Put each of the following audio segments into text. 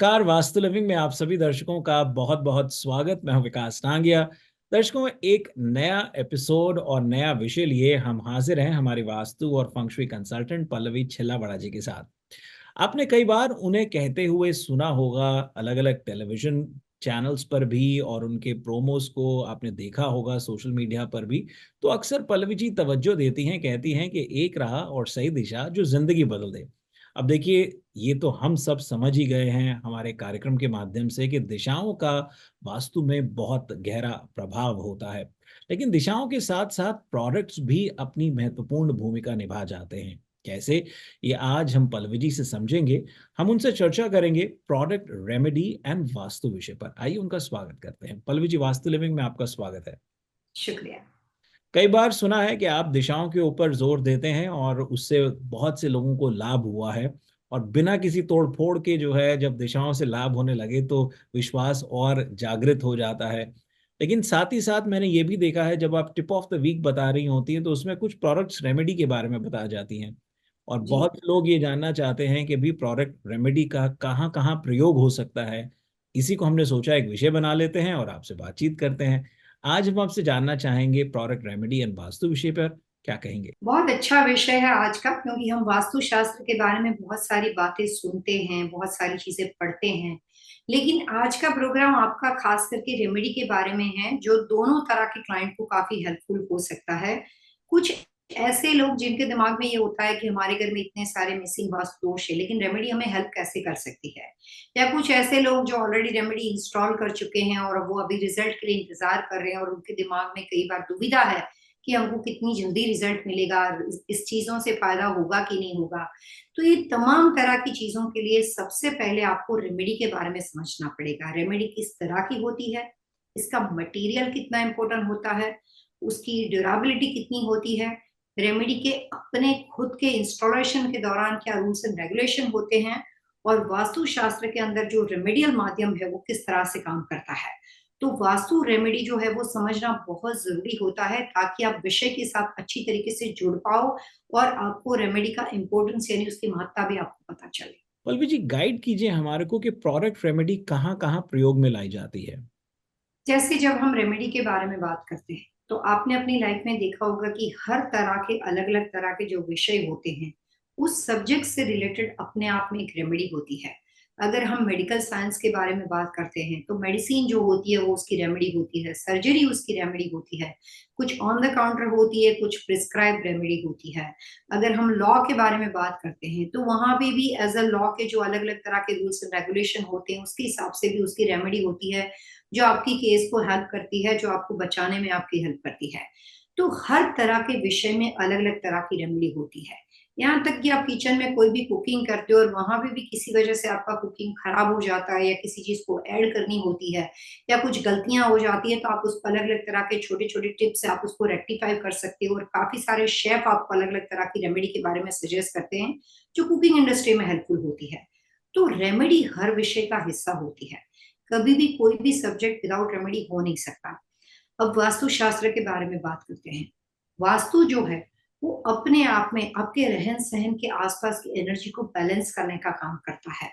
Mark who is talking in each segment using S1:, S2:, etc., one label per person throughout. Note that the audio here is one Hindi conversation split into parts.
S1: कार वास्तु लिविंग में आप सभी दर्शकों का बहुत बहुत स्वागत। मैं हूं विकास टांगिया। दर्शकों, एक नया एपिसोड और नया विषय लिए हम हाजिर हैं हमारी वास्तु और फंक्शुई कंसल्टेंट पल्लवी छिल्लाबड़ा जी के साथ। आपने कई बार उन्हें कहते हुए सुना होगा, अलग अलग टेलीविजन चैनल्स पर भी, और उनके प्रोमोस को आपने देखा होगा सोशल मीडिया पर भी। तो अक्सर पल्लवी जी तवज्जो देती हैं, कहती हैं कि एक राह और सही दिशा जो जिंदगी बदल दे। अब देखिए, ये तो हम सब समझ ही गए हैं हमारे कार्यक्रम के माध्यम से कि दिशाओं का वास्तु में बहुत गहरा प्रभाव होता है। लेकिन दिशाओं के साथ-साथ प्रोडक्ट्स भी अपनी महत्वपूर्ण भूमिका निभा जाते हैं। कैसे? ये आज हम पल्लवी जी से समझेंगे। हम उनसे चर्चा करेंगे प्रोडक्ट, रेमेडी एंड वास्तु विषय पर। आइए उनका स्वागत करते हैं। पल्लवी जी, वास्तु लिविंग में आपका स्वागत है।
S2: शुक्रिया।
S1: कई बार सुना है कि आप दिशाओं के ऊपर जोर देते हैं और उससे बहुत से लोगों को लाभ हुआ है, और बिना किसी तोड़-फोड़ के जो है, जब दिशाओं से लाभ होने लगे तो विश्वास और जागृत हो जाता है। लेकिन साथ ही साथ मैंने ये भी देखा है, जब आप टिप ऑफ द वीक बता रही होती हैं तो उसमें कुछ प्रोडक्ट्स रेमेडी के बारे में बताई जाती हैं। और
S2: जी।
S1: बहुत लोग ये जानना चाहते हैं कि भी प्रोडक्ट रेमेडी का कहाँ-कहाँ प्रयोग हो सकता है। इसी को हमने सोचा एक विषय बना लेते हैं और आपसे बातचीत करते हैं। आज हम आपसे जानना चाहेंगे प्रोडक्ट रेमेडी एंड वास्तु विषय पर क्या कहेंगे?
S2: बहुत अच्छा विषय है आज का, क्योंकि हम वास्तुशास्त्र के बारे में बहुत सारी बातें सुनते हैं, बहुत सारी चीजें पढ़ते हैं। लेकिन आज का प्रोग्राम आपका खास करके रेमेडी के बारे में है, जो दोनों तरह के क्लाइंट को काफी हेल्पफुल हो सकता है। कुछ ऐसे लोग जिनके दिमाग में ये होता है कि हमारे घर में इतने सारे मिसिंग वास्तु दोष है, लेकिन रेमेडी हमें हेल्प कैसे कर सकती है। या कुछ ऐसे लोग जो ऑलरेडी रेमेडी इंस्टॉल कर चुके हैं और वो अभी रिजल्ट के लिए इंतजार कर रहे हैं, और उनके दिमाग में कई बार दुविधा है कि हमको कितनी जल्दी रिजल्ट मिलेगा, इस चीजों से फायदा होगा कि नहीं होगा। तो ये तमाम तरह की चीजों के लिए सबसे पहले आपको रेमेडी के बारे में समझना पड़ेगा। रेमेडी किस तरह की होती है, इसका मटेरियल कितना इंपॉर्टेंट होता है, उसकी ड्यूरेबिलिटी कितनी होती है, रेमेडी के अपने खुद के इंस्टॉलेशन के दौरान क्या रूल्स एंड रेगुलेशन होते हैं, और वास्तुशास्त्र के अंदर जो रेमेडियल माध्यम है वो किस तरह से काम करता है। तो वास्तु रेमेडी जो है वो समझना बहुत जरूरी होता है, ताकि आप विषय के साथ अच्छी तरीके से जुड़ पाओ और आपको रेमेडी का इम्पोर्टेंस यानी उसकी महत्ता भी आपको पता चले।
S1: पल्लवी जी, गाइड कीजिए हमारे को कि प्रोडक्ट रेमेडी कहाँ-कहाँ प्रयोग में लाई जाती है?
S2: जैसे जब हम रेमेडी के बारे में बात करते हैं, तो आपने अपनी लाइफ में देखा होगा कि हर तरह के अलग अलग तरह के जो विषय होते हैं, उस सब्जेक्ट से रिलेटेड अपने आप में एक रेमेडी होती है। अगर हम मेडिकल साइंस के बारे में बात करते हैं, तो मेडिसिन जो होती है वो उसकी रेमेडी होती है, सर्जरी उसकी रेमेडी होती है, कुछ ऑन द काउंटर होती है, कुछ प्रिस्क्राइब रेमेडी होती है। अगर हम लॉ के बारे में बात करते हैं, तो वहां पे भी एज अ लॉ के जो अलग अलग तरह के रूल्स एंड रेगुलेशन होते हैं, उसके हिसाब से भी उसकी रेमेडी होती है, जो आपकी केस को हेल्प करती है, जो आपको बचाने में आपकी हेल्प करती है। तो हर तरह के विषय में अलग अलग तरह की रेमेडी होती है। यहाँ तक कि आप किचन में कोई भी कुकिंग करते हो और वहां पे भी किसी वजह से आपका कुकिंग खराब हो जाता है, या किसी चीज को ऐड करनी होती है, या कुछ गलतियां हो जाती है, तो आप उसको अलग अलग तरह के छोटे छोटे टिप्स से आप उसको रेक्टिफाई कर सकते हो। और काफी सारे शेफ आपको अलग अलग तरह की रेमेडी के बारे में सजेस्ट करते हैं, जो कुकिंग इंडस्ट्री में हेल्पफुल होती है। तो रेमेडी हर विषय का हिस्सा होती है। कभी भी कोई भी सब्जेक्ट विदाउट रेमेडी हो नहीं सकता। अब वास्तुशास्त्र के बारे में बात करते हैं। वास्तु जो है वो अपने आप में आपके रहन सहन के आसपास की एनर्जी को बैलेंस करने का काम करता है।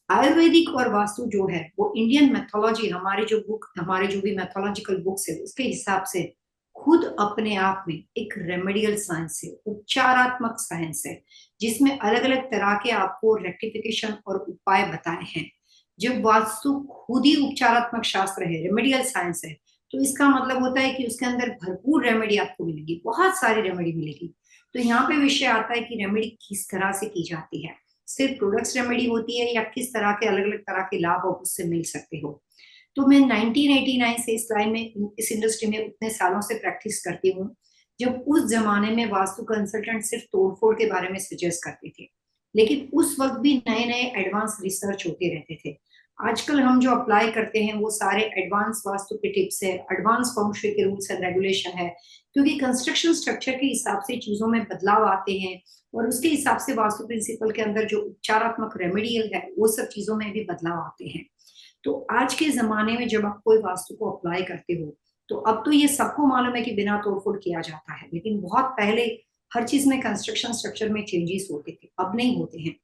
S2: आयुर्वेदिक और वास्तु जो है वो इंडियन मैथोलॉजी, हमारे जो भी मैथोलॉजिकल बुक्स है उसके हिसाब से खुद अपने आप में एक रेमेडियल साइंस है, उपचारात्मक साइंस है, जिसमें अलग अलग तरह के आपको रेक्टिफिकेशन और उपाय बताए हैं। जब वास्तु खुद ही उपचारात्मक शास्त्र है, रेमेडियल साइंस है, तो इसका मतलब होता है कि उसके अंदर भरपूर रेमेडी आपको मिलेगी, बहुत सारी रेमेडी मिलेगी। तो यहाँ पे विषय आता है कि रेमेडी किस तरह से की जाती है, सिर्फ प्रोडक्ट्स रेमेडी होती है या किस तरह के अलग अलग तरह के लाभ आप उससे मिल सकते हो। तो मैं 1989 से इस लाइन में, इस इंडस्ट्री में उतने सालों से प्रैक्टिस करती हूँ, जब उस जमाने में वास्तु कंसल्टेंट सिर्फ तोड़फोड़ के बारे में सजेस्ट करते थे, लेकिन उस वक्त भी नए नए एडवांस रिसर्च होते रहते थे। आजकल हम जो अप्लाई करते हैं वो सारे एडवांस वास्तु के टिप्स है, एडवांस फंग शुई के रूल्स एंड रेगुलेशन है, क्योंकि कंस्ट्रक्शन स्ट्रक्चर के हिसाब से चीजों में बदलाव आते हैं, और उसके हिसाब से वास्तु प्रिंसिपल के अंदर जो उपचारात्मक रेमेडियल है वो सब चीजों में भी बदलाव आते हैं। तो आज के जमाने में जब आप कोई वास्तु को अप्लाई करते हो, तो अब तो ये सबको मालूम है कि बिना तोड़फोड़ किया जाता है, लेकिन बहुत पहले हर चीज में कंस्ट्रक्शन स्ट्रक्चर में चेंजेस होते थे, अब नहीं होते हैं।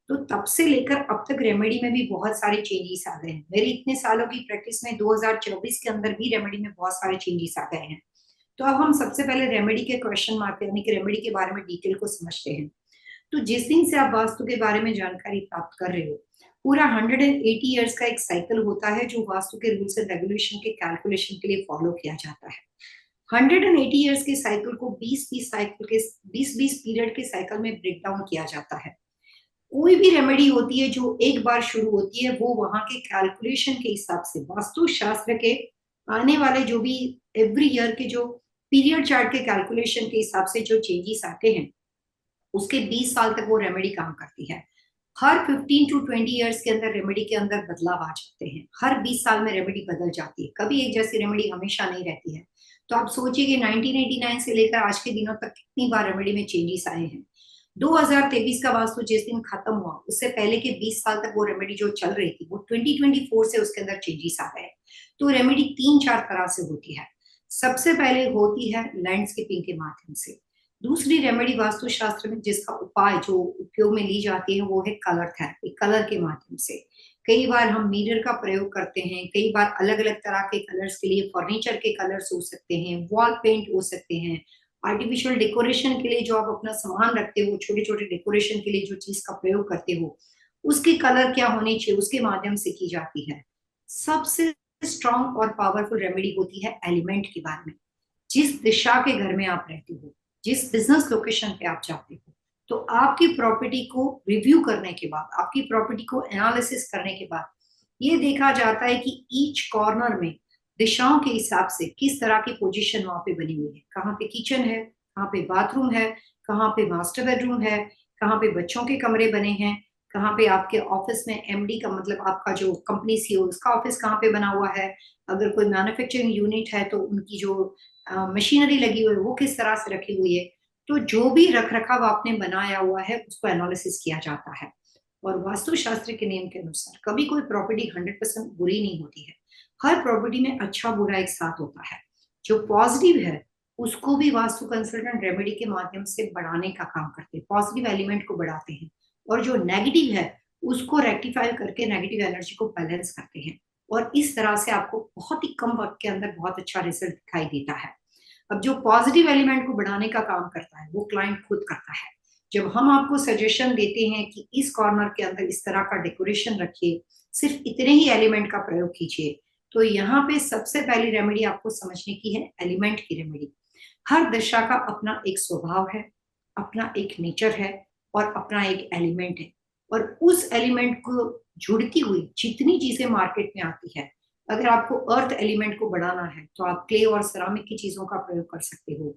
S2: तो तब से लेकर अब तक रेमेडी में भी बहुत सारे चेंजेस आ गए हैं। मेरी इतने सालों की प्रैक्टिस में 2024 के अंदर भी रेमेडी में बहुत सारे चेंजेस आ गए हैं। तो अब हम सबसे पहले रेमेडी के क्वेश्चन मार्क यानी कि रेमेडी के बारे में डिटेल को समझते हैं। तो जिस दिन से आप वास्तु के बारे में जानकारी प्राप्त कर रहे हो, पूरा 180 ईयर्स का एक साइकिल होता है जो वास्तु के रूल्स एंड रेगुलेशन के कैलकुलेशन के लिए फॉलो किया जाता है। 180 ईयर्स के साइकिल को 20-20 साइकिल के 20-20 पीरियड के साइकिल में ब्रेक डाउन किया जाता है। कोई भी रेमेडी होती है जो एक बार शुरू होती है, वो वहां के कैलकुलेशन के हिसाब से, वास्तु शास्त्र के आने वाले जो भी एवरी ईयर के जो पीरियड चार्ट के कैलकुलेशन के हिसाब से जो चेंजेस आते हैं, उसके 20 साल तक वो रेमेडी काम करती है। हर 15 टू 20 ईयर्स के अंदर रेमेडी के अंदर बदलाव आ जाते हैं। हर 20 साल में रेमेडी बदल जाती है, कभी एक जैसी रेमेडी हमेशा नहीं रहती है। तो आप सोचिए कि 1989 से लेकर आज के दिनों तक कितनी बार रेमेडी में चेंजेस आए हैं। 2023 का वास्तु जिस दिन खत्म हुआ, उससे पहले के 20 साल तक वो रेमेडी जो चल रही थी, वो 2024 से उसके अंदर चेंजेस आ गए। तो रेमेडी 3-4 तरह से होती है। सबसे पहले होती है लैंडस्केपिंग के माध्यम से। दूसरी रेमेडी वास्तुशास्त्र में जिसका उपाय जो उपयोग में ली जाती है, वो है कलर थेरेपी, कलर के माध्यम से। कई बार हम मिरर का प्रयोग करते हैं, कई बार अलग अलग तरह के कलर्स के लिए फर्नीचर के कलर्स हो सकते हैं, वॉल पेंट हो सकते हैं, आर्टिफिशियल डेकोरेशन के लिए जो आप अपना सामान रखते हो, छोटे छोटे डेकोरेशन के लिए जो चीज का प्रयोग करते हो, उसके कलर क्या होने चाहिए, उसके माध्यम से की जाती है। सबसे स्ट्रॉन्ग और पावरफुल रेमेडी होती है एलिमेंट के बारे में। जिस दिशा के घर में आप रहते हो, जिस बिजनेस लोकेशन पे आप जाते हो, तो आपकी प्रॉपर्टी को रिव्यू करने के बाद, आपकी प्रॉपर्टी को एनालिसिस करने के बाद, ये देखा जाता है कि ईच कॉर्नर में दिशाओं के हिसाब से किस तरह की पोजीशन वहां पे बनी हुई है। कहाँ पे किचन है, कहाँ पे बाथरूम है, कहाँ पे मास्टर बेडरूम है, कहाँ पे बच्चों के कमरे बने हैं, कहाँ पे आपके ऑफिस में एमडी का मतलब आपका जो कंपनी सीईओ उसका ऑफिस कहाँ पे बना हुआ है। अगर कोई मैन्युफैक्चरिंग यूनिट है तो उनकी जो मशीनरी लगी हुई है वो किस तरह से रखी हुई है। तो जो भी रख रखाव आपने बनाया हुआ है उसको एनालिसिस किया जाता है। और वास्तुशास्त्र के नियम के अनुसार कभी कोई प्रॉपर्टी 100% बुरी नहीं होती है। हर प्रॉपर्टी में अच्छा बुरा एक साथ होता है। जो पॉजिटिव है उसको भी वास्तु कंसल्टेंट रेमेडी के माध्यम से बढ़ाने का काम करते हैं, पॉजिटिव एलिमेंट को बढ़ाते हैं। और जो नेगेटिव है उसको रेक्टिफाई करके नेगेटिव एनर्जी को बैलेंस करते हैं। और इस तरह से आपको बहुत ही कम वक्त के अंदर बहुत अच्छा रिजल्ट दिखाई देता है। अब जो पॉजिटिव एलिमेंट को बढ़ाने का काम करता है वो क्लाइंट खुद करता है। जब हम आपको सजेशन देते हैं कि इस कॉर्नर के अंदर इस तरह का डेकोरेशन रखिए, सिर्फ इतने ही एलिमेंट का प्रयोग कीजिए, तो यहाँ पे सबसे पहली रेमेडी आपको समझने की है एलिमेंट की रेमेडी। हर दिशा का अपना एक स्वभाव है, अपना एक नेचर है और अपना एक एलिमेंट है। और उस एलिमेंट को जुड़ती हुई जितनी चीजें मार्केट में आती है, अगर आपको अर्थ एलिमेंट को बढ़ाना है तो आप क्ले और सेरामिक की चीजों का प्रयोग कर सकते हो।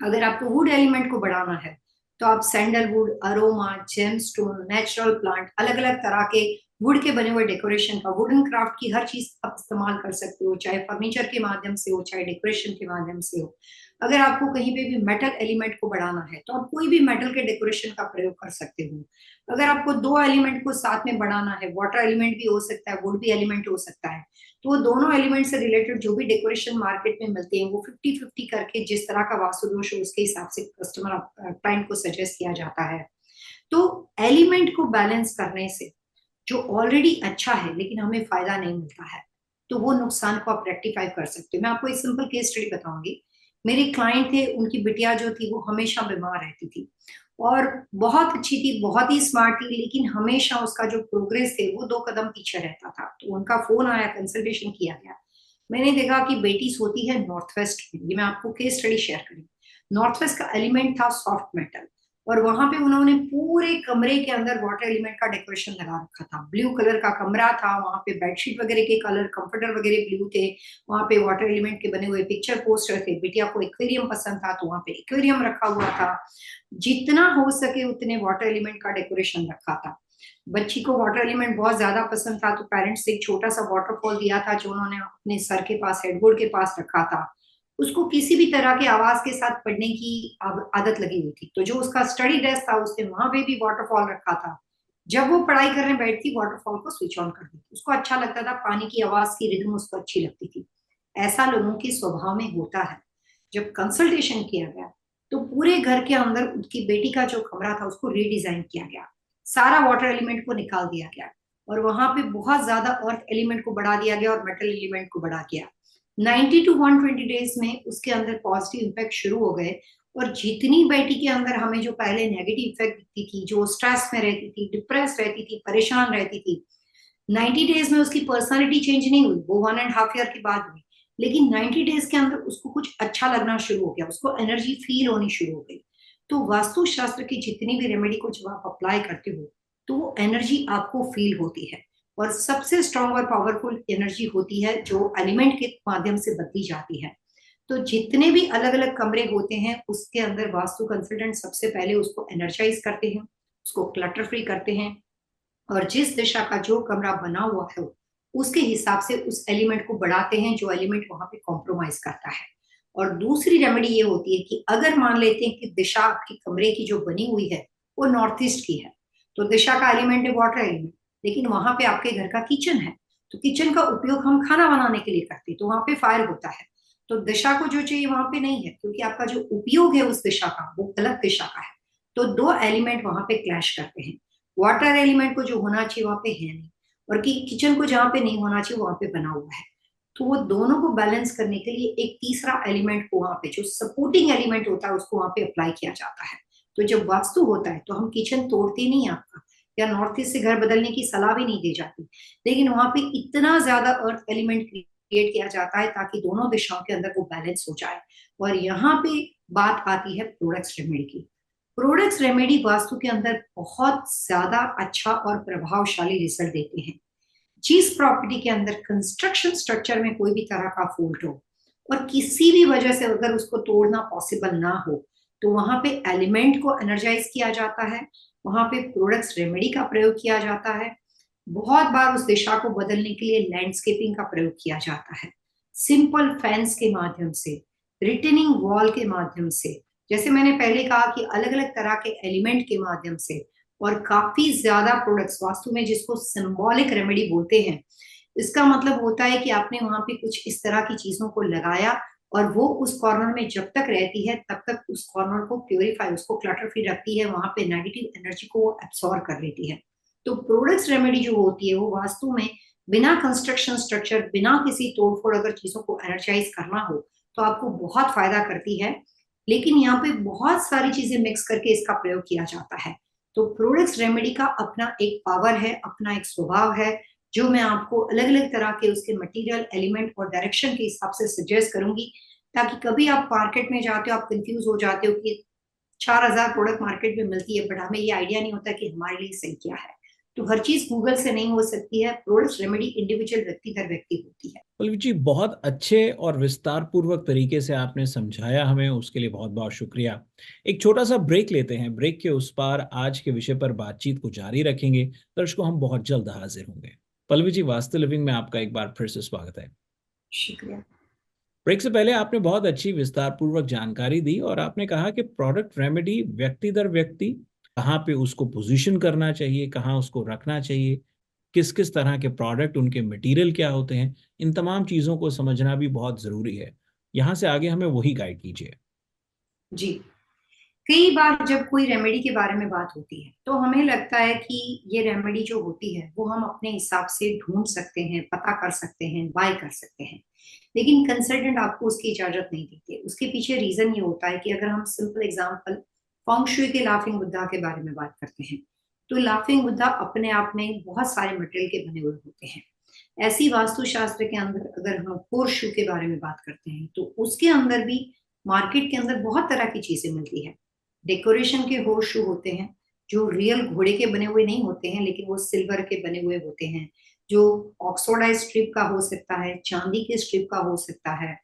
S2: अगर आपको वुड एलिमेंट को बढ़ाना है तो आप sandalwood, aroma, gemstone, natural plant, अलग अलग तरह के वुड के बने हुए डेकोरेशन का, वुडन क्राफ्ट की हर चीज आप इस्तेमाल कर सकते हो, चाहे फर्नीचर के माध्यम से हो, चाहे डेकोरेशन के माध्यम से हो। अगर आपको कहीं पे भी मेटल एलिमेंट को बढ़ाना है तो आप कोई भी मेटल के डेकोरेशन का प्रयोग कर सकते हो। अगर आपको दो एलिमेंट को साथ में बढ़ाना है, वाटर एलिमेंट भी हो सकता है, वुड भी एलिमेंट हो सकता है, तो वो दोनों एलिमेंट से रिलेटेड जो भी डेकोरेशन मार्केट में मिलते हैं वो 50-50 करके जिस तरह का वास्तु दोष हो उसके हिसाब से कस्टमर क्लाइंट को सजेस्ट किया जाता है। तो एलिमेंट को बैलेंस करने से जो ऑलरेडी अच्छा है लेकिन हमें फायदा नहीं मिलता है, तो वो नुकसान को आप रेक्टिफाई कर सकते हो। मैं आपको एक सिंपल केस स्टडी बताऊंगी। मेरे क्लाइंट थे, उनकी बिटिया जो थी वो हमेशा बीमार रहती थी और बहुत अच्छी थी, बहुत ही स्मार्ट थी, लेकिन हमेशा उसका जो प्रोग्रेस थे वो 2 कदम पीछे रहता था। तो उनका फोन आया, कंसल्टेशन किया गया। मैंने देखा कि बेटी सोती है नॉर्थ वेस्ट में। ये मैं आपको केस स्टडी शेयर करी। नॉर्थ वेस्ट का एलिमेंट था सॉफ्ट मेटल, और वहां पे उन्होंने पूरे कमरे के अंदर वाटर एलिमेंट का डेकोरेशन लगा रखा था। ब्लू कलर का कमरा था, वहां पे बेडशीट वगैरह के कलर, कंफर्टर वगैरह ब्लू थे, वहां पे वाटर एलिमेंट के बने हुए पिक्चर पोस्टर थे। बिटिया को एक्वेरियम पसंद था तो वहां पे एक्वेरियम रखा हुआ था। जितना हो सके उतने वाटर एलिमेंट का डेकोरेशन रखा था। बच्ची को वाटर एलिमेंट बहुत ज्यादा पसंद था तो पेरेंट्स ने एक छोटा सा वाटरफॉल दिया था जो उन्होंने अपने सर के पास, हेडबोर्ड के पास रखा था। उसको किसी भी तरह के आवाज के साथ पढ़ने की आदत लगी हुई थी, तो जो उसका स्टडी डेस्क था उसने वहां पे भी वाटरफॉल रखा था। जब वो पढ़ाई करने बैठती वाटरफॉल को स्विच ऑन कर देती, उसको अच्छा लगता था, पानी की आवाज की रिदम उसको अच्छी लगती थी। ऐसा लोगों के स्वभाव में होता है। जब कंसल्टेशन किया गया तो पूरे घर के अंदर उसकी बेटी का जो कमरा था उसको रीडिजाइन किया गया। सारा वाटर एलिमेंट को निकाल दिया गया और वहां पे बहुत ज्यादा अर्थ एलिमेंट को बढ़ा दिया गया और मेटल एलिमेंट को बढ़ा दिया। 90 to 120 डेज में उसके अंदर पॉजिटिव इम्पैक्ट शुरू हो गए और जितनी बेटी के अंदर हमें जो पहले नेगेटिव इफेक्ट दिखती थी, जो स्ट्रेस में रहती थी, डिप्रेस रहती थी, परेशान रहती थी, 90 डेज में उसकी पर्सनालिटी चेंज नहीं हुई, वो 1.5 ईयर के बाद हुई, लेकिन 90 डेज के अंदर उसको कुछ अच्छा लगना शुरू हो गया, उसको एनर्जी फील होनी शुरू हो गई। तो वास्तु शास्त्र की जितनी भी रेमेडी को जब आप अप्लाई करते हो तो वो एनर्जी आपको फील होती है और सबसे स्ट्रॉन्ग और पावरफुल एनर्जी होती है जो एलिमेंट के माध्यम से बदली जाती है। तो जितने भी अलग अलग कमरे होते हैं उसके अंदर वास्तु कंसल्टेंट सबसे पहले उसको एनर्जाइज करते हैं, उसको क्लटर फ्री करते हैं और जिस दिशा का जो कमरा बना हुआ है उसके हिसाब से उस एलिमेंट को बढ़ाते हैं जो एलिमेंट वहां पे कॉम्प्रोमाइज करता है। और दूसरी रेमेडी ये होती है कि अगर मान लेते हैं कि दिशा आपकी कमरे की जो बनी हुई है वो नॉर्थ ईस्ट की है, तो दिशा का एलिमेंट है वाटर एलिमेंट, लेकिन वहां पे आपके घर का किचन है, तो किचन का उपयोग हम खाना बनाने के लिए करते हैं, तो वहां पे फायर होता है, तो दिशा को जो चाहिए वहां पे नहीं है क्योंकि आपका जो उपयोग है उस दिशा का वो गलत दिशा का है। तो दो एलिमेंट वहां पे क्लैश करते हैं, वाटर एलिमेंट को जो होना चाहिए वहां पे है नहीं और किचन को जहां पे नहीं होना चाहिए वहां पे बना हुआ है। तो वो दोनों को बैलेंस करने के लिए एक तीसरा एलिमेंट को वहां पे जो सपोर्टिंग एलिमेंट होता है उसको वहां पे अप्लाई किया जाता है। तो जब वास्तु होता है तो हम किचन तोड़ते नहीं आपका, या नॉर्थ ईस्ट से घर बदलने की सलाह भी नहीं दी जाती, लेकिन वहां पे इतना ज्यादा अर्थ एलिमेंट क्रिएट किया जाता है ताकि दोनों दिशाओं के अंदर वो बैलेंस हो जाए। और यहाँ पे बात आती है प्रोडक्ट्स रेमेडी की। प्रोडक्ट्स रेमेडी वास्तु के अंदर बहुत ज्यादा अच्छा और प्रभावशाली रिजल्ट देते हैं। जिस प्रॉपर्टी के अंदर कंस्ट्रक्शन स्ट्रक्चर में कोई भी तरह का फॉल्ट हो और किसी भी वजह से अगर उसको तोड़ना पॉसिबल ना हो तो वहां पे एलिमेंट को एनर्जाइज किया जाता है, वहां पे प्रोडक्ट्स रेमेडी का प्रयोग किया जाता है। बहुत बार उस दिशा को बदलने के लिए लैंडस्केपिंग का प्रयोग किया जाता है, सिंपल फैंस के माध्यम से, रिटर्निंग वॉल के माध्यम से, जैसे मैंने पहले कहा कि अलग अलग तरह के एलिमेंट के माध्यम से, और काफी ज्यादा प्रोडक्ट्स वास्तु में जिसको सिंबॉलिक रेमेडी बोलते हैं। इसका मतलब होता है कि आपने वहां पे कुछ इस तरह की चीजों को लगाया और वो उस कॉर्नर में जब तक रहती है तब तक उस कॉर्नर को प्योरीफाई, उसको क्लटर फ्री रखती है, वहां पे नेगेटिव एनर्जी को वो एब्सॉर्ब कर लेती है। तो प्रोडक्ट्स रेमेडी जो होती है वो वास्तु में बिना कंस्ट्रक्शन स्ट्रक्चर, बिना किसी तोड़फोड़ अगर चीजों को एनर्जाइज करना हो तो आपको बहुत फायदा करती है। लेकिन यहाँ पे बहुत सारी चीजें मिक्स करके इसका प्रयोग किया जाता है। तो प्रोडक्ट्स रेमेडी का अपना एक पावर है, अपना एक स्वभाव है, जो मैं आपको अलग अलग तरह के उसके मटेरियल, एलिमेंट और डायरेक्शन के हिसाब से सजेस्ट करूंगी, ताकि कभी आप मार्केट में जाते हो आप कंफ्यूज हो जाते हो कि 4000 प्रोडक्ट मार्केट में मिलती है बट हमें ये आइडिया नहीं होता कि हमारे लिए सही क्या है। तो हर चीज गूगल से नहीं हो सकती है, प्रोडक्ट्स रेमेडी इंडिविजुअल व्यक्ति दर व्यक्ति होती है।
S1: पल्लवी जी, बहुत अच्छे और विस्तार पूर्वक तरीके से आपने समझाया हमें, उसके लिए बहुत बहुत शुक्रिया। एक छोटा सा ब्रेक लेते हैं, ब्रेक के उस पार आज के विषय पर बातचीत को जारी रखेंगे। दर्शकों, हम बहुत जल्द हाजिर होंगे। पल्लवी जी, वास्तु लिविंग में आपका एक बार फिर से स्वागत है।
S2: शुक्रिया।
S1: ब्रेक से पहले आपने बहुत अच्छी विस्तार पूर्वक जानकारी दी और आपने कहा कि प्रोडक्ट रेमेडी व्यक्ति दर व्यक्ति, कहाँ पे उसको पोजीशन करना चाहिए, कहाँ उसको रखना चाहिए, किस किस तरह के प्रोडक्ट, उनके मटेरियल क्या होते हैं, इन तमाम चीज़ों को समझना भी बहुत ज़रूरी है। यहाँ से आगे हमें वही गाइड कीजिए।
S2: जी, कई बार जब कोई रेमेडी के बारे में बात होती है तो हमें लगता है कि ये रेमेडी जो होती है वो हम अपने हिसाब से ढूंढ सकते हैं, पता कर सकते हैं, बाय कर सकते हैं, लेकिन कंसल्टेंट आपको उसकी इजाजत नहीं देते। उसके पीछे रीजन ये होता है कि अगर हम सिंपल एग्जांपल फेंग शुई के लाफिंग बुद्धा के बारे में बात करते हैं, तो लाफिंग बुद्धा अपने आप में बहुत सारे मटेरियल के बने हुए होते हैं। ऐसी वास्तुशास्त्र के अंदर अगर हम होर्स शू के बारे में बात करते हैं तो उसके अंदर भी मार्केट के अंदर बहुत तरह की चीजें मिलती है। डेकोरेशन के होर्स शू होते हैं जो रियल घोड़े के बने हुए नहीं होते हैं, लेकिन वो सिल्वर के बने हुए होते हैं, जो ऑक्सोडाइज स्ट्रिप का हो सकता है, चांदी के स्ट्रिप का हो सकता है,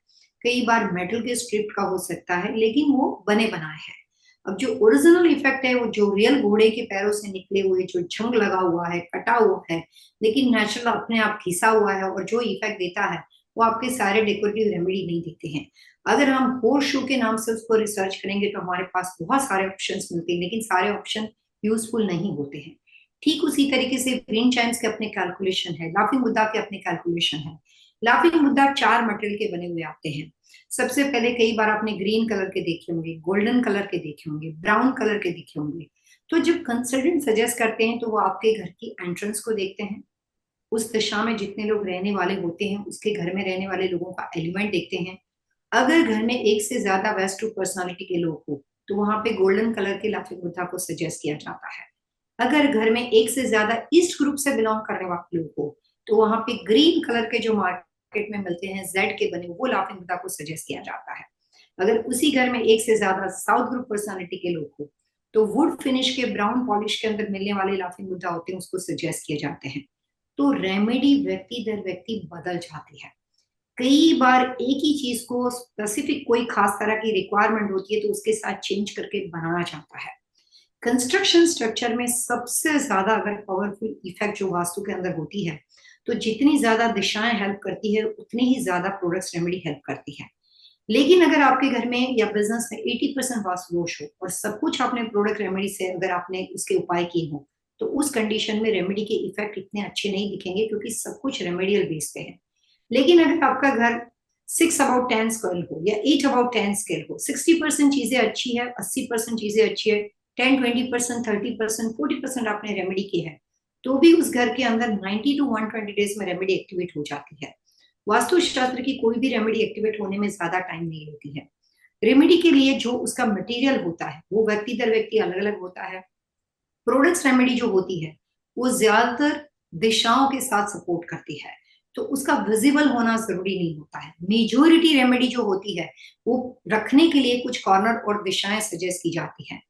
S2: कई बार मेटल के स्ट्रिप का हो सकता है, लेकिन वो बने बनाए हैं। अब जो ओरिजिनल इफेक्ट है वो जो रियल घोड़े के पैरों से निकले हुए जो जंग लगा हुआ है, कटा हुआ है, लेकिन नेचुरल अपने आप घिसा हुआ है, और जो इफेक्ट देता है वो आपके सारे डेकोरेटिव रेमेडी नहीं देते हैं। अगर हम होर्स शू के नाम से उसको रिसर्च करेंगे तो हमारे पास बहुत सारे ऑप्शंस मिलते हैं, लेकिन सारे ऑप्शन यूजफुल नहीं होते हैं। ठीक उसी तरीके से विंड चाइम्स के अपने कैलकुलेशन है, लाफिंग बुद्धा के अपने कैलकुलेशन है। लाफिंग बुद्धा 4 मटेरियल के बने हुए आते हैं। सबसे पहले कई बार आपने ग्रीन कलर के देखे होंगे, गोल्डन कलर के देखे होंगे, ब्राउन कलर के देखे होंगे। तो जब कंसल्टेंट सजेस्ट करते हैं तो वो आपके घर की एंट्रेंस को देखते हैं, उस दिशा में जितने लोग रहने वाले होते हैं उसके घर में रहने वाले लोगों का एलिमेंट देखते हैं। अगर घर में एक से ज्यादा वेस्ट टू पर्सनालिटी के लोग हो तो वहां पे गोल्डन कलर के लाफिंग बुद्धा को सजेस्ट किया जाता है। अगर घर में एक से ज्यादा ईस्ट ग्रुप से बिलोंग करने वाले लोग हो तो वहां पे ग्रीन कलर के जो मार्केट में मिलते हैं जेड के बने वो लाफिंग बुद्धा को सजेस्ट किया जाता है। अगर उसी घर में एक से ज्यादा साउथ ग्रुप पर्सनालिटी के लोग हो तो वुड फिनिश के ब्राउन पॉलिश के अंदर मिलने वाले लाफिंग बुद्धा होते हैं उसको सजेस्ट किए जाते हैं। तो रेमेडी व्यक्ति दर व्यक्ति बदल जाती है। कई बार एक ही चीज को स्पेसिफिक कोई खास तरह की रिक्वायरमेंट होती है तो उसके साथ चेंज करके बनाया जाता है। कंस्ट्रक्शन स्ट्रक्चर में सबसे ज्यादा अगर पावरफुल इफेक्ट जो वास्तु के अंदर होती है तो जितनी ज्यादा दिशाएं हेल्प करती है उतनी ही ज्यादा प्रोडक्ट्स रेमेडी हेल्प करती है। लेकिन अगर आपके घर में या बिजनेस में 80% वास्तु दोष हो और सब कुछ आपने प्रोडक्ट रेमेडी से अगर आपने उसके उपाय किए हो तो उस कंडीशन में रेमेडी के इफेक्ट इतने अच्छे नहीं दिखेंगे क्योंकि सब कुछ रेमेडियल बेस पे है। लेकिन अगर आपका घर 6/10 स्केल हो या 8/10 स्केल हो, 60% चीजें अच्छी है, 80% चीजें अच्छी है, 10-20%, 30%, 40% आपने रेमेडी की है तो भी उस घर के अंदर 90 to 120 डेज में रेमेडी एक्टिवेट हो जाती है। वास्तु शास्त्र की कोई भी रेमेडी एक्टिवेट होने में ज्यादा टाइम नहीं होती है। रेमेडी के लिए जो उसका मटेरियल होता है वो व्यक्ति दर व्यक्ति अलग अलग होता है। प्रोडक्ट्स रेमेडी जो होती है वो ज्यादातर दिशाओं के साथ सपोर्ट करती है तो उसका विजिबल होना जरूरी नहीं होता है। मेजोरिटी रेमेडी जो होती है वो रखने के लिए कुछ कॉर्नर और दिशाएं सजेस्ट की जाती हैं।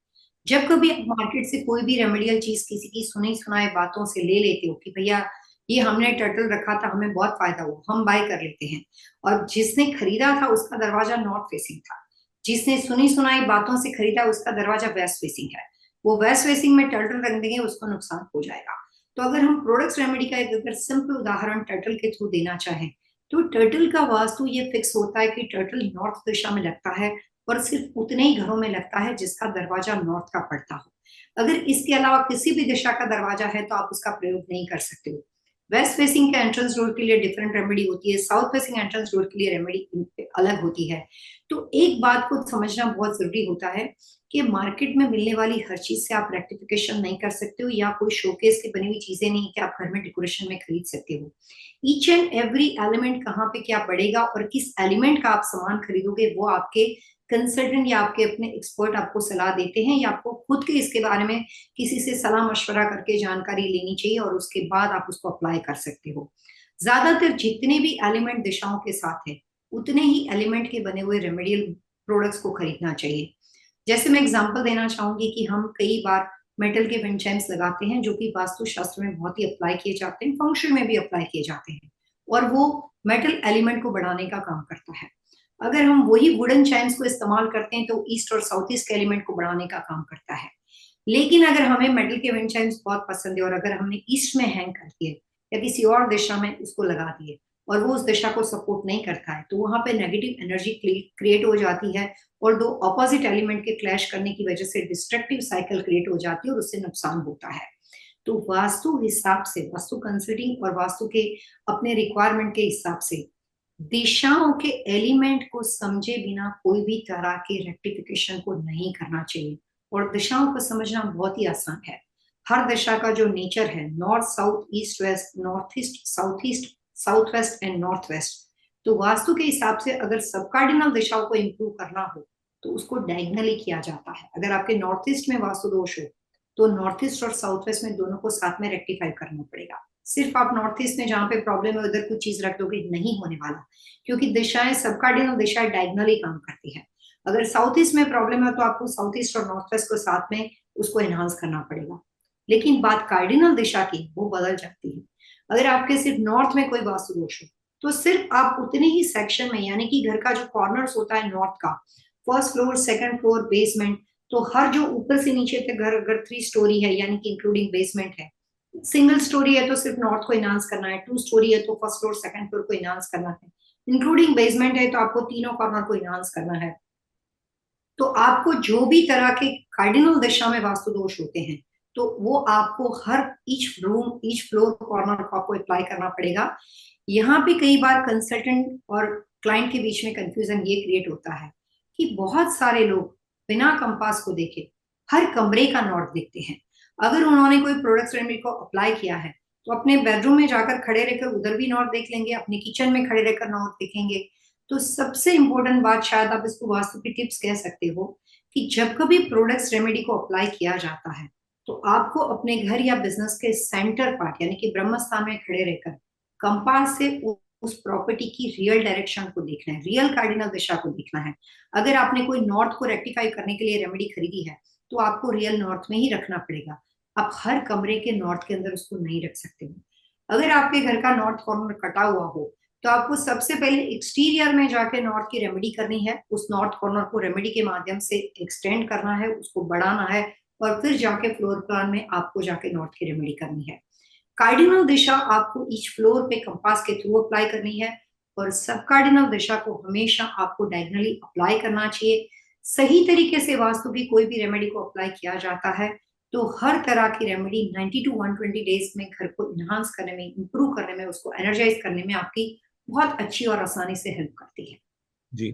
S2: जब कभी आप मार्केट से कोई भी रेमेडियल चीज किसी की सुनी सुनाई बातों से ले लेते हो कि भैया ये हमने टर्टल रखा था हमें बहुत फायदा हुआ हम बाय कर लेते हैं, और जिसने खरीदा था उसका दरवाजा नॉर्थ फेसिंग था, जिसने सुनी सुनाई बातों से खरीदा उसका दरवाजा वेस्ट फेसिंग है, वो वेस्ट फेसिंग में टर्टल रख देंगे उसको नुकसान हो जाएगा। तो अगर हम प्रोडक्ट्स रेमेडी का एक अगर सिंपल उदाहरण टर्टल के थ्रू देना चाहें तो टर्टल का वास्तु ये फिक्स होता है कि टर्टल नॉर्थ दिशा में लगता है और सिर्फ उतने ही घरों में लगता है जिसका दरवाजा नॉर्थ का पड़ता हो। अगर इसके अलावा किसी भी दिशा का दरवाजा है तो आप उसका प्रयोग नहीं कर सकते हो। वेस्ट फेसिंग के एंट्रेंस डोर के लिए डिफरेंट रेमेडी होती है, साउथ फेसिंग एंट्रेंस डोर के लिए रेमेडी अलग होती है। तो एक बात को समझना बहुत जरूरी होता है कि मार्केट में मिलने वाली हर चीज से आप रेक्टिफिकेशन नहीं कर सकते हो या कोई शोकेस की बनी हुई चीजें नहीं कि आप घर में डेकोरेशन में खरीद सकते हो। ईच एंड एवरी एलिमेंट कहाँ पे क्या पड़ेगा और किस एलिमेंट का आप सामान खरीदोगे वो आपके कंसल्टेंट या आपके अपने एक्सपर्ट आपको सलाह देते हैं या आपको खुद के इसके बारे में किसी से सलाह मशवरा करके जानकारी लेनी चाहिए और उसके बाद आप उसको अप्लाई कर सकते हो। ज्यादातर जितने भी एलिमेंट दिशाओं के साथ है उतने ही एलिमेंट के बने हुए रेमेडियल प्रोडक्ट्स को खरीदना चाहिए। जैसे मैं एग्जांपल देना चाहूंगी कि हम कई बार मेटल के विंड चाइम्स लगाते हैं जो कि वास्तु शास्त्र में बहुत ही अप्लाई किए जाते हैं, फंक्शन में भी अप्लाई किए जाते हैं और वो मेटल एलिमेंट को बढ़ाने का काम करता है। अगर हम वही वुडन चाइम्स को इस्तेमाल करते हैं तो ईस्ट और साउथ ईस्ट के एलिमेंट को बढ़ाने का काम करता है। लेकिन अगर हमें मेटल के विंड चाइम्स बहुत पसंद है और अगर हमने ईस्ट में हैंग कर दिए या किसी और दिशा में उसको लगा दिए और वो उस दिशा को सपोर्ट नहीं करता है तो वहां पे नेगेटिव एनर्जी क्रिएट हो जाती है और दो ऑपोजिट एलिमेंट के क्लैश करने की वजह से डिस्ट्रक्टिव साइकिल क्रिएट हो जाती है और उससे नुकसान होता है। तो वास्तु हिसाब से वास्तु कंसल्टिंग और वास्तु के अपने रिक्वायरमेंट के हिसाब से दिशाओं के एलिमेंट को समझे बिना कोई भी तरह के रेक्टिफिकेशन को नहीं करना चाहिए। और दिशाओं को समझना बहुत ही आसान है। हर दिशा का जो नेचर है north south east west north east south west and north west, तो वास्तु के हिसाब से अगर सब कार्डिनल दिशाओं को इंप्रूव करना हो तो उसको डायगनली किया जाता है। अगर आपके नॉर्थ ईस्ट में वास्तु दोष हो तो नॉर्थ ईस्ट और साउथ वेस्ट में दोनों को साथ में रेक्टिफाई करना पड़ेगा। सिर्फ आप नॉर्थ ईस्ट में जहां पे प्रॉब्लम है उधर कुछ चीज रख दोगे नहीं होने वाला, क्योंकि दिशाएं सब कार्डिनल दिशाएं डायगनली काम करती है। अगर साउथ ईस्ट में प्रॉब्लम है तो आपको साउथ ईस्ट और नॉर्थ वेस्ट को साथ में उसको एनहांस करना पड़ेगा। लेकिन बात कार्डिनल दिशा की वो बदल जाती है। अगर आपके सिर्फ नॉर्थ में कोई वास्तु दोष हो तो सिर्फ आप उतने ही सेक्शन में यानी कि घर का जो कॉर्नर्स होता है नॉर्थ का, first floor second floor basement, तो हर जो ऊपर से नीचे तक घर अगर 3 स्टोरी है यानी कि इंक्लूडिंग बेसमेंट है, सिंगल स्टोरी है तो सिर्फ नॉर्थ को इनहांस करना है, 2 स्टोरी है तो फर्स्ट फ्लोर सेकंड फ्लोर को इनहांस करना है, इंक्लूडिंग बेसमेंट है तो आपको तीनों कॉर्नर को इनहांस करना है। तो आपको जो भी तरह के कार्डिनल दिशा में वास्तु दोष होते हैं तो वो आपको हर each room each floor corner को आपको अप्लाई करना पड़ेगा। यहाँ पे कई बार कंसल्टेंट और क्लाइंट के बीच में कंफ्यूजन ये क्रिएट होता है कि बहुत सारे लोग बिना कंपास को देखे हर कमरे का नॉर्थ देखते हैं। अगर उन्होंने कोई प्रोडक्ट रेमेडी को अप्लाई किया है तो अपने बेडरूम में जाकर खड़े रहकर उधर भी नॉर्थ देख लेंगे, अपने किचन में खड़े रहकर नॉर्थ देखेंगे। तो सबसे इंपॉर्टेंट बात, शायद आप इसको वास्तु की टिप्स कह सकते हो, कि जब कभी प्रोडक्ट्स रेमेडी को अप्लाई किया जाता है तो आपको अपने घर या बिजनेस के सेंटर पार्ट यानी कि ब्रह्म स्थान में खड़े रहकर कंपास से उस प्रॉपर्टी की रियल डायरेक्शन को देखना है, रियल कार्डिनल दिशा को देखना है। अगर आपने कोई नॉर्थ को रेक्टिफाई करने के लिए रेमेडी खरीदी है तो आपको रियल नॉर्थ में ही रखना पड़ेगा। आप हर कमरे के नॉर्थ के अंदर उसको नहीं रख सकते हो। अगर आपके घर का नॉर्थ कॉर्नर कटा हुआ हो तो आपको सबसे पहले एक्सटीरियर में जाके नॉर्थ की रेमेडी करनी है, उस नॉर्थ कॉर्नर को रेमेडी के माध्यम से एक्सटेंड करना है, उसको बढ़ाना है, और फिर जाके फ्लोर प्लान में आपको जाके नॉर्थ की रेमेडी करनी है। कार्डिनल दिशा आपको ईच फ्लोर पे कंपास के थ्रू अप्लाई करनी है, और सब कार्डिनल दिशा को हमेशा आपको डायगनली अप्लाई करना चाहिए। सही तरीके से वास्तु की कोई भी रेमेडी को अप्लाई किया जाता है तो हर तरह की रेमेडी 90 टू 120 डेज में घर को इन्हांस करने में, इंप्रूव करने में, उसको एनर्जाइज करने में आपकी बहुत अच्छी और आसानी से हेल्प करती है।
S1: जी,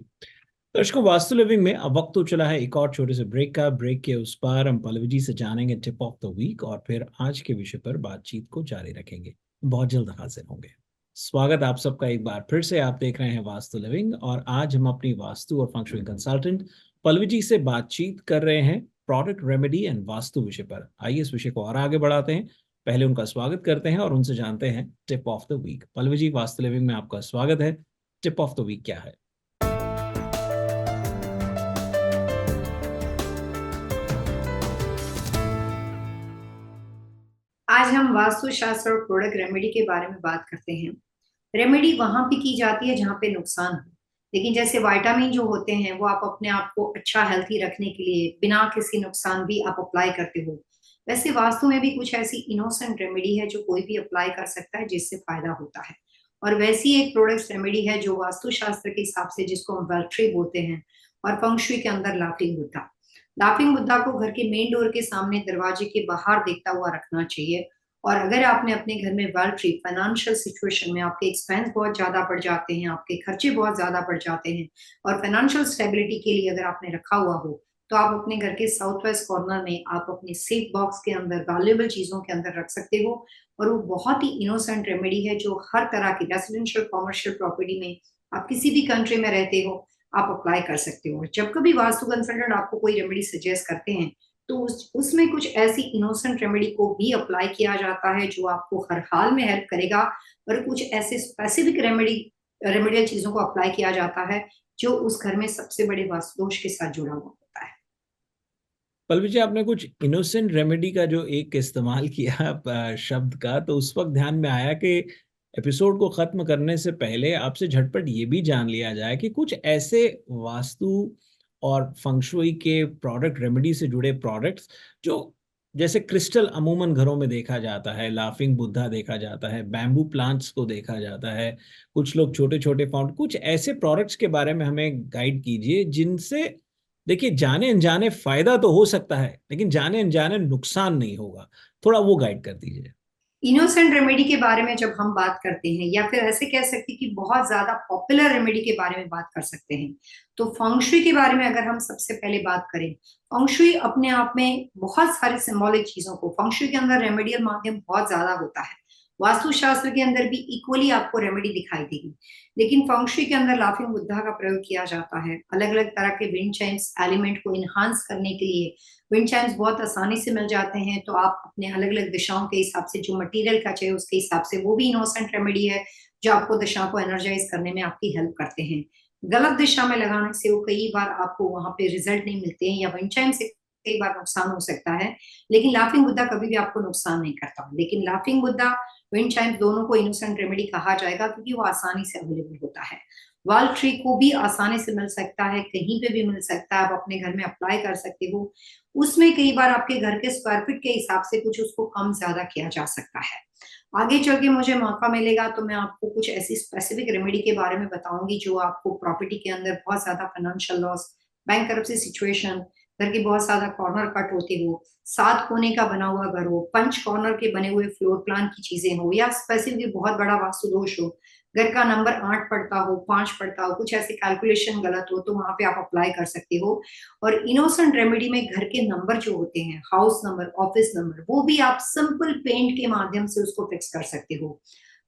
S1: दर्शकों, वास्तु लिविंग में अब वक्त तो चला है एक और छोटे से ब्रेक का। ब्रेक के उस पार हम पल्लवी जी से जानेंगे टिप ऑफ द वीक और फिर आज के विषय पर बातचीत को जारी रखेंगे। बहुत जल्द हाजिर होंगे। स्वागत आप सबका एक बार फिर से। आप देख रहे हैं वास्तु लिविंग और आज हम अपनी वास्तु और फंक्शुई कंसल्टेंट पल्लवी जी से बातचीत कर रहे हैं प्रोडक्ट रेमेडी एंड वास्तु विषय पर। आइए इस विषय को और आगे बढ़ाते हैं। पहले उनका स्वागत करते हैं और उनसे जानते हैं tip of the week. Pallavi ji, Vastu living में आपका स्वागत है। टिप ऑफ द वीक क्या है?
S2: आज हम वास्तु शास्त्र और प्रोडक्ट रेमेडी के बारे में बात करते हैं। रेमेडी वहां पे की जाती है जहां पे नुकसान हो, लेकिन जैसे विटामिन जो होते हैं वो आप अपने आप को अच्छा हेल्थी रखने के लिए बिना किसी नुकसान भी आप अप्लाई करते हो। वैसे वास्तु में भी कुछ ऐसी इनोसेंट रेमेडी है जो कोई भी अप्लाई कर सकता है जिससे फायदा होता है, और वैसी एक प्रोडक्ट रेमेडी है जो वास्तु शास्त्र के हिसाब से, जिसको हम वेल्ट्री बोलते हैं, और फंक्शुई के अंदर लाफिंग बुद्धा। लाफिंग बुद्धा को घर के मेन डोर के सामने दरवाजे के बाहर देखता हुआ रखना चाहिए। और अगर आपने अपने घर में वेल्ट्री, फाइनेंशियल सिचुएशन में आपके एक्सपेंस बहुत ज्यादा बढ़ जाते हैं, आपके खर्चे बहुत ज्यादा बढ़ जाते हैं, और फाइनेंशियल स्टेबिलिटी के लिए अगर आपने रखा हुआ हो तो आप अपने घर के साउथ वेस्ट कॉर्नर में आप अपने सेफ बॉक्स के अंदर वैल्यूएबल चीजों के अंदर रख सकते हो। और वो बहुत ही इनोसेंट रेमेडी है जो हर तरह की रेसिडेंशियल कॉमर्शियल प्रॉपर्टी में, आप किसी भी कंट्री में रहते हो, आप अप्लाई कर सकते हो। जब कभी वास्तु कंसल्टेंट आपको कोई रेमेडी सजेस्ट करते हैं तो उसमें कुछ ऐसी इनोसेंट रेमेडी को भी अप्लाई किया जाता है जो आपको हर हाल में हेल्प करेगा, और कुछ ऐसे स्पेसिफिक रेमेडियल चीजों को अप्लाई किया जाता है जो उस घर में सबसे बड़े वास्तु दोष के साथ जुड़ा हुआ होता है।
S1: पल्लवी जी, आपने कुछ इनोसेंट रेमेडी का जो एक इस्तेमाल किया शब्द का, तो उस वक्त ध्यान में आया कि एपिसोड को खत्म करने से पहले आपसे झटपट ये भी जान लिया जाए कि कुछ ऐसे वास्तु और फंक्शुई के प्रोडक्ट रेमेडी से जुड़े प्रोडक्ट्स जो, जैसे क्रिस्टल अमूमन घरों में देखा जाता है, लाफिंग बुद्धा देखा जाता है, बैम्बू प्लांट्स को देखा जाता है, कुछ लोग छोटे छोटे फाउंड, कुछ ऐसे प्रोडक्ट्स के बारे में हमें गाइड कीजिए जिनसे, देखिए, जाने अनजाने फायदा तो हो सकता है लेकिन जाने अनजाने नुकसान नहीं होगा। थोड़ा वो गाइड कर दीजिए।
S2: इनोसेंट रेमेडी के बारे में जब हम बात करते हैं, या फिर ऐसे कह सकते हैं कि बहुत ज्यादा पॉपुलर रेमेडी के बारे में बात कर सकते हैं, तो फेंगशुई के बारे में अगर हम सबसे पहले बात करें, फेंगशुई अपने आप में बहुत सारी सिंबॉलिक चीजों को, फेंगशुई के अंदर रेमेडियल माध्यम बहुत ज्यादा होता है। वास्तुशास्त्र के अंदर भी इक्वली आपको रेमेडी दिखाई देगी, लेकिन फेंगशुई के अंदर लाफिंग बुद्धा का प्रयोग किया जाता है अलग अलग तरह के विंड चाइम्स एलिमेंट को इनहांस करने के लिए। विंड चाइम्स बहुत आसानी से मिल जाते हैं, तो आप अपने अलग अलग दिशाओं के हिसाब से, जो मटेरियल का चाहिए उसके हिसाब से, वो भी इनोसेंट रेमेडी है जो आपको दिशा को एनर्जाइज करने में आपकी हेल्प करते हैं। गलत दिशा में लगाने से वो कई बार आपको वहां पे रिजल्ट नहीं मिलते हैं, या विंड चाइम से कई बार नुकसान हो सकता है, लेकिन लाफिंग बुद्धा कभी भी आपको नुकसान नहीं करता। लेकिन लाफिंग बुद्धा, विंड चाइम दोनों को इनोसेंट रेमेडी कहा जाएगा क्योंकि वो आसानी से अवेलेबल होता है। वाल ट्री को भी आसानी से मिल सकता है, कहीं पे भी मिल सकता है, आप अपने घर में अप्लाई कर सकते हो। उसमें कई बार आपके घर के स्क्वायर फीट के हिसाब से कुछ उसको कम ज्यादा किया जा सकता है। आगे चल के मुझे मौका मिलेगा तो मैं आपको कुछ ऐसी स्पेसिफिक रेमेडी के बारे में बताऊंगी जो आपको प्रॉपर्टी के अंदर बहुत ज्यादा फाइनेंशियल लॉस, बैंकरप्सी सिचुएशन, घर के बहुत ज्यादा कॉर्नर कट होते हो, 7 कोने का बना हुआ घर हो, 5 कॉर्नर के बने हुए फ्लोर प्लान की चीजें हो, या स्पेसिफिक बहुत बड़ा वास्तु दोष हो, घर का नंबर 8 पड़ता हो, 5 पड़ता हो, कुछ ऐसे कैलकुलेशन गलत हो, तो वहां पे आप अप्लाई कर सकते हो। और इनोसेंट रेमेडी में घर के नंबर जो होते हैं, हाउस नंबर, ऑफिस नंबर, वो भी आप सिंपल पेंट के माध्यम से उसको फिक्स कर सकते हो।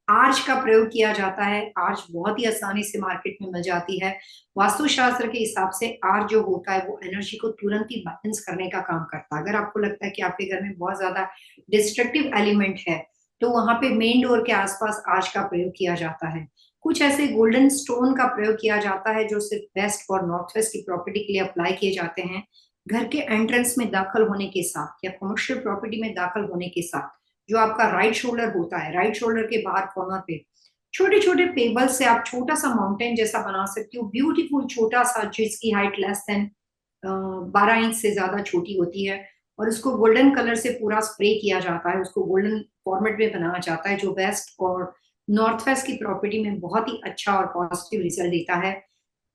S2: आर्च का प्रयोग किया जाता है। आर्च बहुत ही आसानी से मार्केट में मिल जाती है। वास्तुशास्त्र के हिसाब से आर्च जो होता है वो एनर्जी को तुरंत ही बैलेंस करने का काम करता है। अगर आपको लगता है कि आपके घर में बहुत ज्यादा डिस्ट्रक्टिव एलिमेंट है, तो वहां पे मेन डोर के आसपास आर्च का प्रयोग किया जाता है। कुछ ऐसे गोल्डन स्टोन का प्रयोग किया जाता है जो सिर्फ वेस्ट और नॉर्थ वेस्ट की प्रॉपर्टी के लिए अप्लाई किए जाते हैं। घर के एंट्रेंस में दाखिल होने के साथ या कमर्शियल प्रॉपर्टी में दाखिल होने के साथ जो आपका राइट शोल्डर होता है, राइट शोल्डर के बाहर कॉर्नर पे छोटे छोटे पेबल से आप छोटा सा माउंटेन जैसा बना सकते हो, ब्यूटीफुल छोटा सा, जिसकी हाइट लेस देन 12 इंच से ज्यादा छोटी होती है। और उसको गोल्डन कलर से पूरा स्प्रे किया जाता है, उसको गोल्डन फॉर्मेट में बनाया जाता है, जो वेस्ट और नॉर्थ वेस्ट की प्रॉपर्टी में बहुत ही अच्छा और पॉजिटिव रिजल्ट देता है।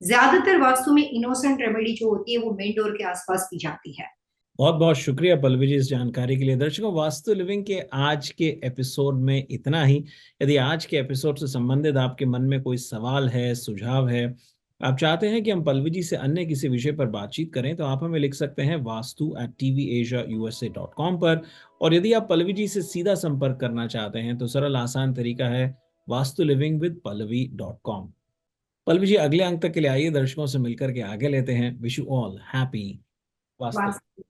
S2: ज्यादातर वास्तु में इनोसेंट रेमेडी जो होती है वो मेन डोर के आसपास की जाती है।
S1: बहुत बहुत शुक्रिया पल्लवी जी इस जानकारी के लिए। दर्शकों, वास्तु लिविंग के आज के एपिसोड में इतना ही। यदि आज के एपिसोड से संबंधित आपके मन में कोई सवाल है, सुझाव है, आप चाहते हैं कि हम पल्लवी जी से अन्य किसी विषय पर बातचीत करें, तो आप हमें लिख सकते हैं vastu@tvasiausa.com पर। और यदि आप पल्लवी जी से सीधा संपर्क करना चाहते हैं तो सरल आसान तरीका है vastulivingwithpallavi.com। पल्लवी जी, अगले अंक तक के लिए आइए, दर्शकों से मिलकर के आगे लेते हैं। Wish you all happy vastu.
S2: Vastu